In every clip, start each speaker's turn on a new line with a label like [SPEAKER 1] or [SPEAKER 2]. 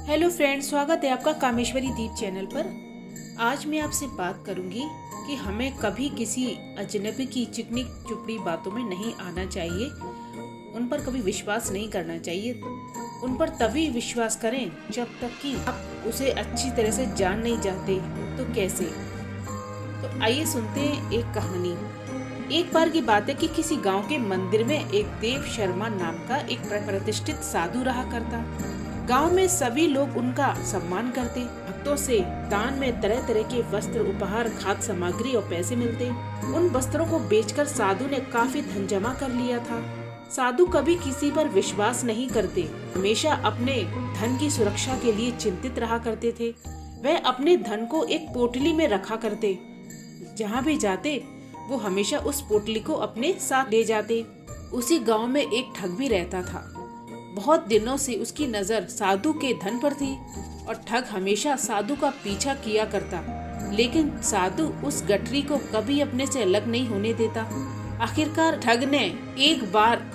[SPEAKER 1] Hello friends, स्वागत है आपका कामेश्वरी दीप चैनल पर। आज मैं आपसे बात करूंगी कि हमें कभी किसी अजनबी की चिकनी चुपड़ी बातों में नहीं आना चाहिए। उन पर कभी विश्वास नहीं करना चाहिए। उन पर तभी विश्वास करें जब तक कि आप उसे अच्छी तरह से जान नहीं जाते। तो कैसे? तो आइए सुनते हैं एक कहानी। एक बार की बात है कि किसी गांव के मंदिर में एक देव शर्मा नाम का एक प्रतिष्ठित साधु रहा करता। गांव में सभी लोग उनका सम्मान करते। भक्तों से दान में तरह तरह के वस्त्र, उपहार, खाद्य सामग्री और पैसे मिलते। उन वस्त्रों को बेचकर साधु ने काफी धन जमा कर लिया था। साधु कभी किसी पर विश्वास नहीं करते, हमेशा अपने धन की सुरक्षा के लिए चिंतित रहा करते थे। वह अपने धन को एक पोटली में रखा करते। जहाँ भी जाते वो हमेशा उस पोटली को अपने साथ ले जाते। उसी गांव में एक ठग भी रहता था। बहुत दिनों से उसकी नजर साधु के धन पर थी और ठग हमेशा साधु का पीछा किया करता, लेकिन साधु उस गठरी को कभी अपने से अलग नहीं होने देता। आखिरकार ठग ने एक बार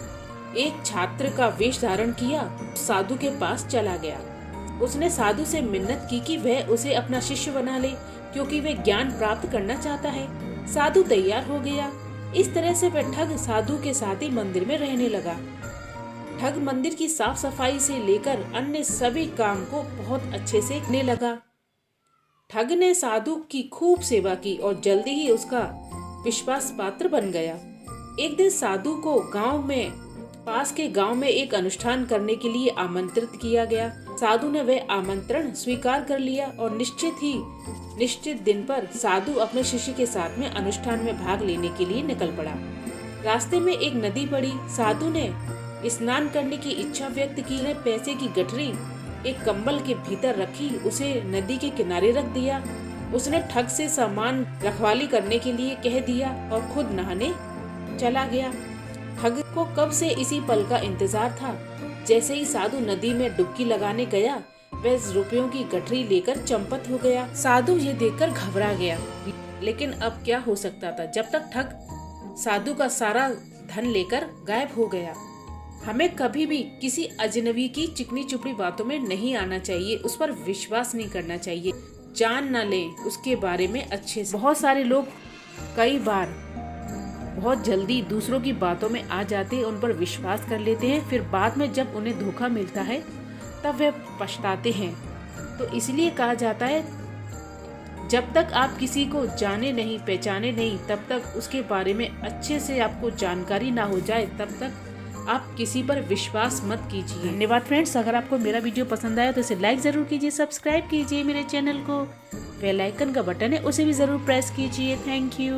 [SPEAKER 1] एक छात्र का वेश धारण किया, साधु के पास चला गया। उसने साधु से मिन्नत की कि वह उसे अपना शिष्य बना ले, क्योंकि वह ज्ञान प्राप्त करना चाहता है। साधु तैयार हो गया। इस तरह से वह ठग साधु के साथ ही मंदिर में रहने लगा। ठग मंदिर की साफ सफाई से लेकर अन्य सभी काम को बहुत अच्छे से करने लगा। ठग ने साधु की खूब सेवा की और जल्दी ही उसका विश्वास पात्र बन गया। एक दिन साधु को पास के गांव में एक अनुष्ठान करने के लिए आमंत्रित किया गया। साधु ने वह आमंत्रण स्वीकार कर लिया और निश्चित दिन पर साधु अपने शिष्य के साथ में अनुष्ठान में भाग लेने के लिए निकल पड़ा। रास्ते में एक नदी पड़ी। साधु ने स्नान करने की इच्छा व्यक्त की। है पैसे की गठरी एक कंबल के भीतर रखी, उसे नदी के किनारे रख दिया। उसने ठग से सामान रखवाली करने के लिए कह दिया और खुद नहाने चला गया। ठग को कब से इसी पल का इंतजार था। जैसे ही साधु नदी में डुबकी लगाने गया, वह रुपयों की गठरी लेकर चंपत हो गया। साधु ये देखकर घबरा गया, लेकिन अब क्या हो सकता था जब तक ठग साधु का सारा धन लेकर गायब हो गया। हमें कभी भी किसी अजनबी की चिकनी चुपड़ी बातों में नहीं आना चाहिए। उस पर विश्वास नहीं करना चाहिए। जान न लें उसके बारे में अच्छे से। बहुत सारे लोग कई बार बहुत जल्दी दूसरों की बातों में आ जाते हैं, उन पर विश्वास कर लेते हैं, फिर बाद में जब उन्हें धोखा मिलता है तब वे पछताते हैं। तो इसलिए कहा जाता है, जब तक आप किसी को जाने नहीं, पहचाने नहीं, तब तक उसके बारे में अच्छे से आपको जानकारी ना हो जाए, तब तक आप किसी पर विश्वास मत कीजिए। धन्यवाद फ्रेंड्स। अगर आपको मेरा वीडियो पसंद आया तो इसे लाइक जरूर कीजिए, सब्सक्राइब कीजिए मेरे चैनल को। बेल आइकन का बटन है उसे भी जरूर प्रेस कीजिए। Thank you.